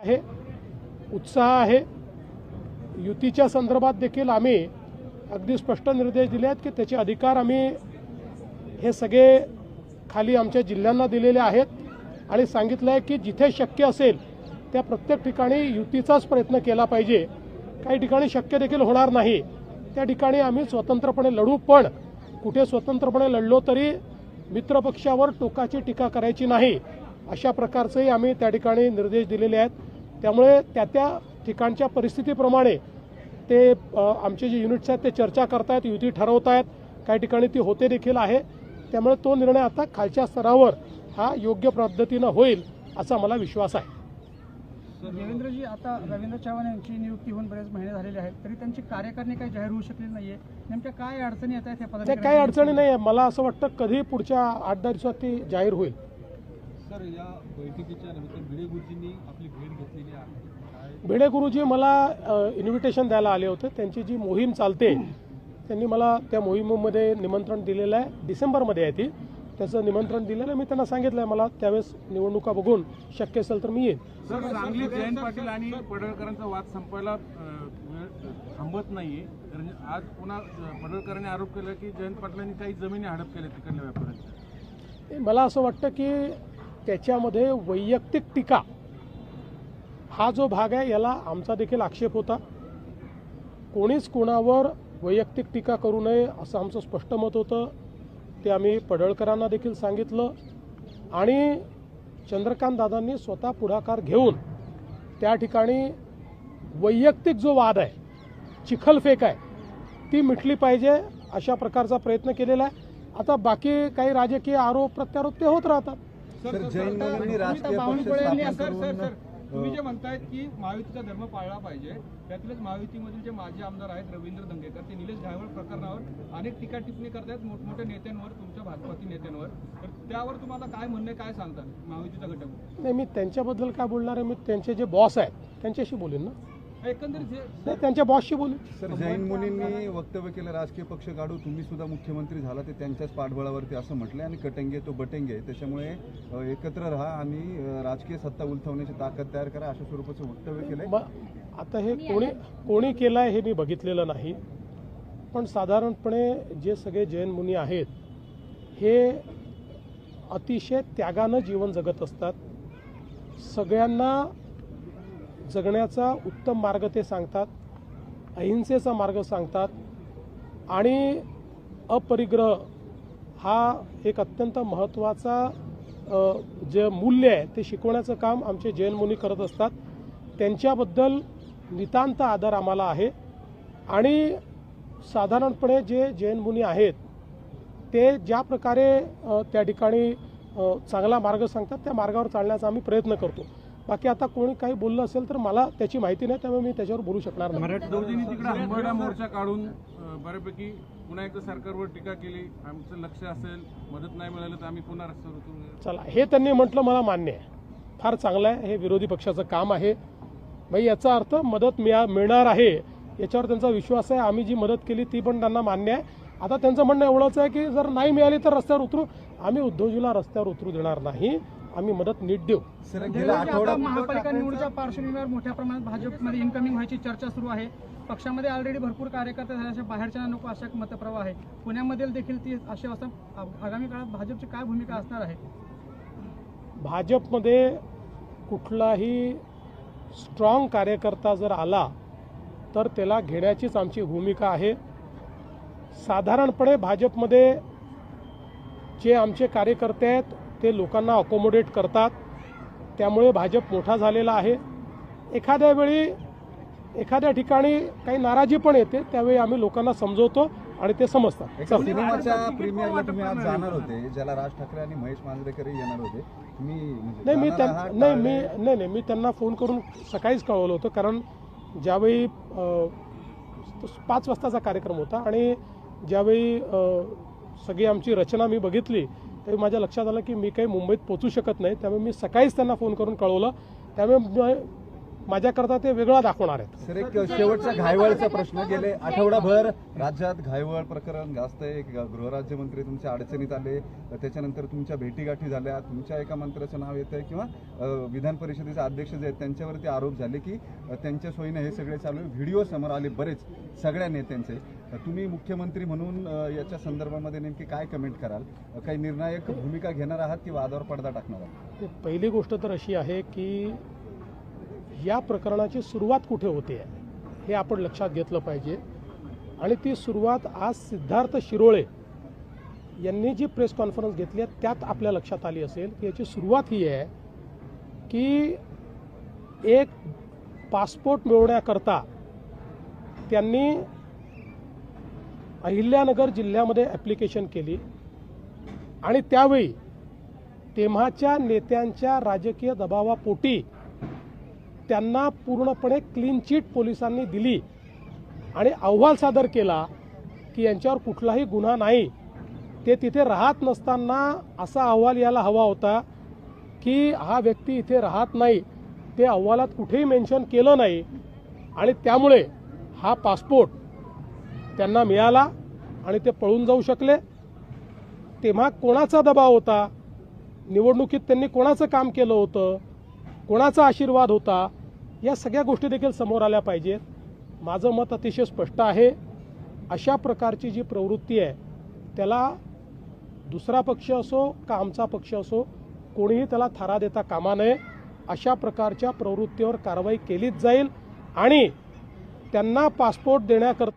आहे, उत्साह आहे। युतीच्या संदर्भात देखील आम्ही अगदी स्पष्ट निर्देश दिले आहेत की त्याचे अधिकार आम्ही हे सगळे खाली आमच्या जिल्ह्यांना दिलेले आहेत आणि सांगितलं आहे की जिथे शक्य असेल त्या प्रत्येक ठिकाणी युतीचाच प्रयत्न केला पाहिजे। काही ठिकाणी शक्य देखील होणार नाही, त्या ठिकाणी आम्ही स्वतंत्रपणे लढू, पण कुठे स्वतंत्रपणे लढलो तरी मित्रपक्षावर टोकाची टीका करायची नाही, अशा प्रकारचेही आम्ही त्या ठिकाणी निर्देश दिलेले आहेत। त्यामुळे त्या ठिकाणच्या परिस्थितीप्रमाणे ते आमचे जे युनिट्स आहेत ते चर्चा करतायत, युती ठरवतायत, काही ठिकाणी ती होते देखील आहे। त्यामुळे तो निर्णय आता खालच्या स्तरावर हा योग्य पद्धतीनं होईल असा मला विश्वास आहे। देवेंद्रजी, आता रवींद्र चव्हाण यांची नियुक्ती होऊन बरेच महिने झालेले आहेत, तरी त्यांची कार्यकारिणी काही जाहीर होऊ शकली नाहीये। नेमक्या काय अडचणी येत आहेत त्या काही अडचणी नाही आहे, मला असं वाटतं कधी पुढच्या 8-10 दिवसात ती जाहीर होईल। सर, या बैठकीच्या निमित्ताने भिडे गुरुजींनी आपली भेट घेतलेली आहे। भिडे गुरुजी मला इन्व्हिटेशन द्यायला आले होते, त्यांची जी मोहीम चालते त्यांनी मला त्या मोहिमेमध्ये निमंत्रण दिलेलं आहे, डिसेंबरमध्ये आहे ती, त्याचं निमंत्रण दिलेलं आहे। मी त्यांना सांगितलं आहे मला त्यावेळेस निवडणुका बघून शक्य असेल तर मी येईन। सर, सांगलीत जयंत पाटील आणि पडळकरांचा वाद संपायला थांबत नाहीये, कारण आज पुन्हा पडळकरांनी आरोप केला की जयंत पाटलांनी काही जमिनी हडप केल्या तिकडल्या व्यापाऱ्यांच्या। मला असं वाटतं की त्याच्यामध्ये वैयक्तिक टीका हा जो भाग आहे याला आमचा देखील आक्षेप होता। कोणीच कोणावर वैयक्तिक टीका करू नये असं आमचं स्पष्ट मत होतं, ते आम्ही पडळकरांना देखील सांगितलं आणि चंद्रकांत दादांनी स्वतः पुढाकार घेऊन त्या ठिकाणी वैयक्तिक जो वाद आहे, चिखलफेक आहे, ती मिटली पाहिजे अशा प्रकारचा प्रयत्न केलेला आहे। आता बाकी काही राजकीय आरोप प्रत्यारोप ते होत राहतात। तुम्ही जे म्हणतायत की महायुतीचा धर्म पाळला पाहिजे, त्यातलेच महायुतीमधील जे माजी आमदार आहेत रवींद्र दंगेकर, ते निलेश घायवळ प्रकरणावर अनेक टीका टिप्पणी करतायत मोठमोठ्या नेत्यांवर, तुमच्या भाजपातील नेत्यांवर, तर त्यावर तुम्हाला काय म्हणणं, काय सांगतात महायुतीचा घटक? नाही, मी त्यांच्याबद्दल काय बोलणार आहे, मी त्यांचे जे बॉस आहेत त्यांच्याशी बोलेन ना, एकंदरीत त्यांच्या बॉसशी बोलेन। सर, जैन मुनींनी वक्तव्य केलं राजकीय पक्ष काढू, तुम्ही सुद्धा मुख्यमंत्री झाला ते त्यांच्याच पाठबळावरती असं म्हटलंय आणि कटेंगे तो बटेंगे, त्याच्यामुळे एकत्र राहा आणि राजकीय सत्ता उलथवण्याची ताकद तयार करा अशा स्वरूपाचं वक्तव्य केलंय। आता हे कोणी केलं आहे हे मी बघितलेलं नाही, पण साधारणपणे जे सगळे जैन मुनी आहेत हे अतिशय त्यागानं जीवन जगत असतात, सगळ्यांना जगण्याचा उत्तम मार्ग ते सांगतात, अहिंसेचा मार्ग सांगतात आणि अपरिग्रह हा एक अत्यंत महत्त्वाचा जे मूल्य आहे ते शिकवण्याचं काम आमचे जैन मुनी करत असतात। त्यांच्याबद्दल नितांत आदर आम्हाला आहे आणि साधारणपणे जे जैन मुनी आहेत ते ज्या प्रकारे त्या ठिकाणी चांगला मार्ग सांगतात त्या मार्गावर चालण्याचा आम्ही प्रयत्न करतो। बाकी आता कोणी काही बोललं असेल तर मला त्याची माहिती नाही, त्यामुळे मी त्याच्यावर बोलू शकणार नाही। दौजींनी तिकडे हंबरडा मोर्चा काढून बऱ्यापैकी पुन्हा एकदा सरकारवर टीका केली, आमचं लक्ष असेल मदत नाही मिळालं तर आम्ही पुन्हा रस्त्यावर उतरू। चला, हे त्यांनी म्हटलं मला मान्य आहे, फार चांगलं आहे, हे विरोधी पक्षाचं काम आहे। भाई याचा अर्थ मदत मिळणार आहे याच्यावर त्यांचा विश्वास आहे, आम्ही जी मदत केली ती पण त्यांना मान्य आहे। आता त्यांचं म्हणणं एवढंच आहे की जर नाही मिळाली तर रस्त्यावर उतरू, आम्ही उद्धवजीला रस्त्यावर उतरू देणार नाही, आम्ही मदत नीट देऊ। महापालिका निवडणुकीच्या पार्श्वभूमीवर मोठ्या प्रमाणात भाजपमध्ये इन्कमिंग व्हायची चर्चा सुरू आहे, पक्षामध्ये ऑलरेडी भरपूर कार्यकर्ते झाल्याच्या बाहेरच्या नको अशा मतप्रवाह आहे, पुण्यामध्ये देखील ती अशी अवस्था, आगामी काळात भाजपची काय भूमिका असणार आहे? भाजपमध्ये कुठलाही स्ट्रॉंग कार्यकर्ता जर आला तर त्याला घेण्याचीच आमची भूमिका आहे। साधारणपणे भाजपमध्ये जे आमचे कार्यकर्ते आहेत ते लोकांना अकोमोडेट करतात, त्यामुळे भाजप मोठा झालेला आहे। एखाद्या वेळी एखाद्या ठिकाणी काही नाराजी पण येते, त्यावेळी आम्ही लोकांना समजवतो आणि ते समजतात। सिनेमाच्या प्रीमियरला तुम्ही आज जाणार होते, ज्याला राज ठाकरे आणि महेश मांजरेकर येणार होते, मी त्यांना फोन करून सकाळीच कळवलं होतं, कारण ज्यावेळी 5 वाजताचा कार्यक्रम होता आणि ज्यावेळी सगळी आमची रचना मी बघितली त्यावेळी माझ्या लक्षात आलं की मी काही मुंबईत पोहोचू शकत नाही, त्यामुळे मी सकाळीच त्यांना फोन करून कळवलं। त्यामुळे माझ्याकरता ते वेगळं दाखवणार आहेत. सर, एक शेवटचा घायवळचा प्रश्न. गेले आठवडाभर राज्यात घायवळ प्रकरण गाजतंय. गृहराज्यमंत्री तुमच्या अडचणीत आले, त्याच्यानंतर तुमच्या भेटीगाठी झाल्या, तुमच्या एका मंत्र्याचं नाव येतंय किंवा विधान परिषदेचे अध्यक्ष जे आहेत त्यांच्यावरती आरोप झाले की त्यांच्या सोयीने हे सगळे चालू आहे. व्हिडिओ समोर आले बरेच सगळ्या नेत्यांचे. तुम्ही मुख्यमंत्री म्हणून याच्या संदर्भामध्ये नेमकी काय कमेंट कराल? काही निर्णायक भूमिका घेणार आहात की वादावर पडदा टाकणार आहात? पहिली गोष्ट तर अशी आहे की या प्रकरणाची सुरुवात कुठे होते हे आपण लक्षात घेतलं पाहिजे. आणि ती सुरुवात आज सिद्धार्थ शिरोळे यांनी जी प्रेस कॉन्फरन्स घेतली आहे त्यात आपल्या लक्षात आली असेल की याची सुरुवात ही आहे की एक पासपोर्ट मिळवण्याकरता त्यांनी अहिल्यानगर जिल्ह्यामध्ये ॲप्लिकेशन केली आणि त्यावेळी तेव्हाच्या नेत्यांच्या राजकीय दबावापोटी त्यांना पूर्णपणे क्लीन चिट पोलिसांनी दिली आणि अहवाल सादर केला की यांच्यावर कुठलाही गुन्हा नाही. ते तिथे राहत नसताना असा अहवाल यायला हवा होता की हा व्यक्ती इथे राहत नाही, ते अहवालात कुठेही मेन्शन केलं नाही आणि त्यामुळे हा पासपोर्ट त्यांना मिळाला आणि ते पळून जाऊ शकले. तेव्हा कोणाचा दबाव होता, निवडणुकीत त्यांनी कोणाचं काम केलं होतं, कोणाचा आशीर्वाद होता, या सगळ्या गोष्टी देखील समोर आल्या पाहिजेत. माझं मत अतिशय स्पष्ट आहे. अशा प्रकारची जी प्रवृत्ती आहे त्याला दुसरा पक्ष असो का आमचा पक्ष असो कोणीही त्याला थारा देता कामा नये. अशा प्रकारच्या प्रवृत्तीवर कारवाई केलीच जाईल आणि त्यांना पासपोर्ट देण्याकरता